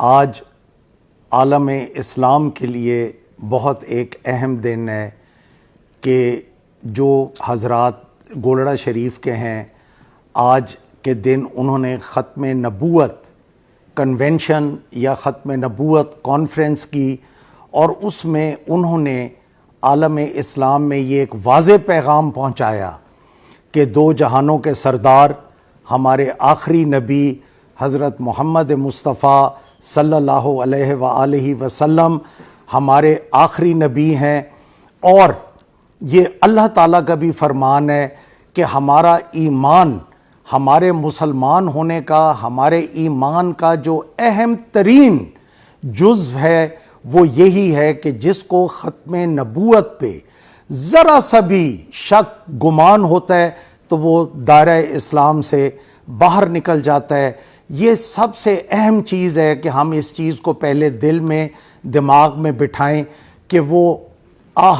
آج عالم اسلام کے لیے بہت ایک اہم دن ہے کہ جو حضرات گولڑہ شریف کے ہیں، آج کے دن انہوں نے ختم نبوت کنونشن یا ختم نبوت کانفرنس کی، اور اس میں انہوں نے عالم اسلام میں یہ ایک واضح پیغام پہنچایا کہ دو جہانوں کے سردار ہمارے آخری نبی حضرت محمد مصطفیٰ صلی اللہ علیہ وآلہ وسلم ہمارے آخری نبی ہیں، اور یہ اللہ تعالیٰ کا بھی فرمان ہے کہ ہمارا ایمان، ہمارے مسلمان ہونے کا، ہمارے ایمان کا جو اہم ترین جزو ہے وہ یہی ہے کہ جس کو ختم نبوت پہ ذرا سا بھی شک گمان ہوتا ہے تو وہ دائرہ اسلام سے باہر نکل جاتا ہے۔ یہ سب سے اہم چیز ہے کہ ہم اس چیز کو پہلے دل میں، دماغ میں بٹھائیں کہ وہ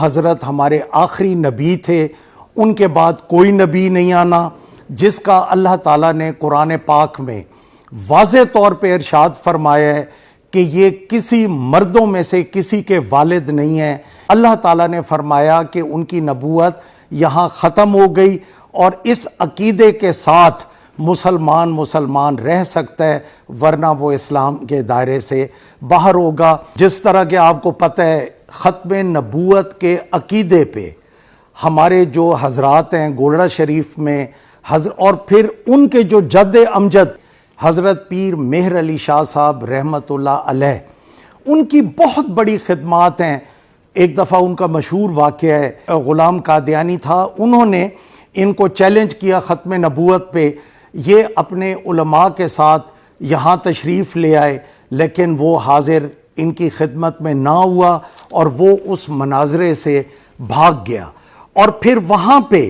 حضرت ہمارے آخری نبی تھے، ان کے بعد کوئی نبی نہیں آنا، جس کا اللہ تعالیٰ نے قرآن پاک میں واضح طور پہ ارشاد فرمایا ہے کہ یہ کسی مردوں میں سے کسی کے والد نہیں ہیں۔ اللہ تعالیٰ نے فرمایا کہ ان کی نبوت یہاں ختم ہو گئی، اور اس عقیدے کے ساتھ مسلمان رہ سکتا ہے، ورنہ وہ اسلام کے دائرے سے باہر ہوگا۔ جس طرح کہ آپ کو پتہ ہے ختم نبوت کے عقیدے پہ ہمارے جو حضرات ہیں گولڑہ شریف میں، اور پھر ان کے جو جد امجد حضرت پیر مہر علی شاہ صاحب رحمۃ اللہ علیہ، ان کی بہت بڑی خدمات ہیں۔ ایک دفعہ ان کا مشہور واقعہ ہے، غلام قادیانی تھا، انہوں نے ان کو چیلنج کیا ختم نبوت پہ، یہ اپنے علماء کے ساتھ یہاں تشریف لے آئے، لیکن وہ حاضر ان کی خدمت میں نہ ہوا اور وہ اس مناظرے سے بھاگ گیا۔ اور پھر وہاں پہ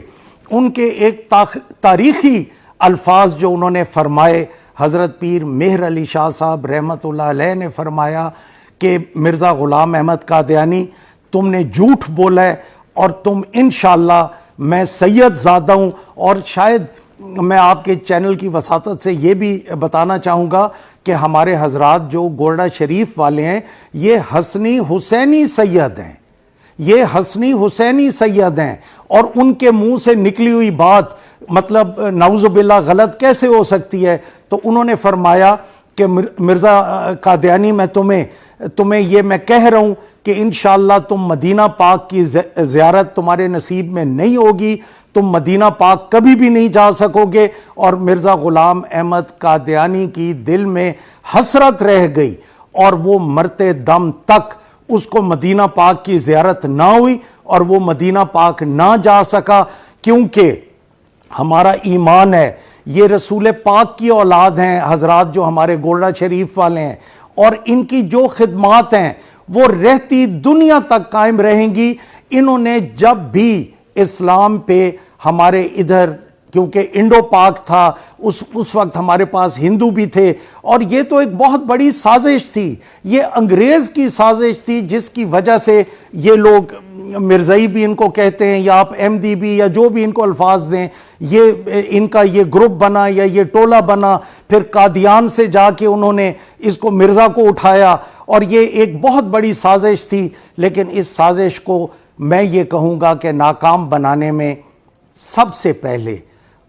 ان کے ایک تاریخی الفاظ جو انہوں نے فرمائے، حضرت پیر مہر علی شاہ صاحب رحمۃ اللہ علیہ نے فرمایا کہ مرزا غلام احمد قادیانی، تم نے جھوٹ بولا ہے، اور تم انشاءاللہ، میں سید زادہ ہوں، اور شاید میں آپ کے چینل کی وساطت سے یہ بھی بتانا چاہوں گا کہ ہمارے حضرات جو گولڑہ شریف والے ہیں یہ حسنی حسینی سید ہیں، یہ حسنی حسینی سید ہیں، اور ان کے منہ سے نکلی ہوئی بات مطلب نعوذ باللہ غلط کیسے ہو سکتی ہے؟ تو انہوں نے فرمایا کہ مرزا قادیانی، میں تمہیں یہ میں کہہ رہا ہوں کہ انشاءاللہ تم مدینہ پاک کی زیارت تمہارے نصیب میں نہیں ہوگی، تم مدینہ پاک کبھی بھی نہیں جا سکو گے۔ اور مرزا غلام احمد قادیانی کی دل میں حسرت رہ گئی، اور وہ مرتے دم تک اس کو مدینہ پاک کی زیارت نہ ہوئی، اور وہ مدینہ پاک نہ جا سکا، کیونکہ ہمارا ایمان ہے یہ رسول پاک کی اولاد ہیں حضرات جو ہمارے گولڑہ شریف والے ہیں، اور ان کی جو خدمات ہیں وہ رہتی دنیا تک قائم رہیں گی۔ انہوں نے جب بھی اسلام پہ ہمارے ادھر، کیونکہ انڈو پاک تھا اس وقت ہمارے پاس ہندو بھی تھے، اور یہ تو ایک بہت بڑی سازش تھی، یہ انگریز کی سازش تھی، جس کی وجہ سے یہ لوگ مرزائی بھی ان کو کہتے ہیں، یا آپ احمدی بھی، یا جو بھی ان کو الفاظ دیں، یہ ان کا یہ گروپ بنا یا یہ ٹولہ بنا، پھر قادیان سے جا کے انہوں نے اس کو مرزا کو اٹھایا، اور یہ ایک بہت بڑی سازش تھی۔ لیکن اس سازش کو میں یہ کہوں گا کہ ناکام بنانے میں سب سے پہلے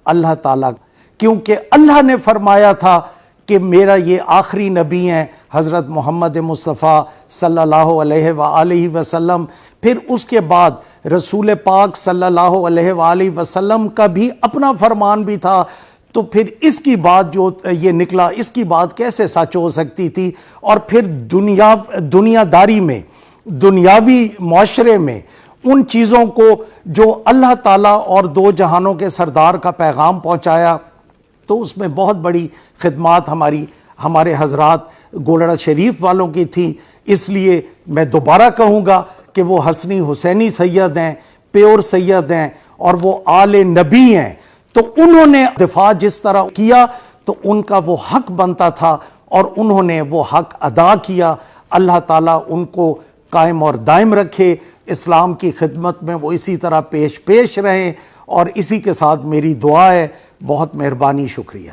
اللہ تعالیٰ، کیونکہ اللہ نے فرمایا تھا کہ میرا یہ آخری نبی ہیں حضرت محمد مصطفیٰ صلی اللہ علیہ وآلہ وسلم، پھر اس کے بعد رسول پاک صلی اللہ علیہ وآلہ وسلم کا بھی اپنا فرمان بھی تھا، تو پھر اس کی بات جو یہ نکلا، اس کی بات کیسے سچ ہو سکتی تھی؟ اور پھر دنیا داری میں، دنیاوی معاشرے میں ان چیزوں کو جو اللہ تعالیٰ اور دو جہانوں کے سردار کا پیغام پہنچایا، تو اس میں بہت بڑی خدمات ہمارے حضرات گولڑہ شریف والوں کی تھی۔ اس لیے میں دوبارہ کہوں گا کہ وہ حسنی حسینی سید ہیں، پیور سید ہیں، اور وہ آل نبی ہیں، تو انہوں نے دفاع جس طرح کیا تو ان کا وہ حق بنتا تھا، اور انہوں نے وہ حق ادا کیا۔ اللہ تعالیٰ ان کو قائم اور دائم رکھے، اسلام کی خدمت میں وہ اسی طرح پیش رہیں، اور اسی کے ساتھ میری دعا ہے۔ بہت مہربانی، شکریہ۔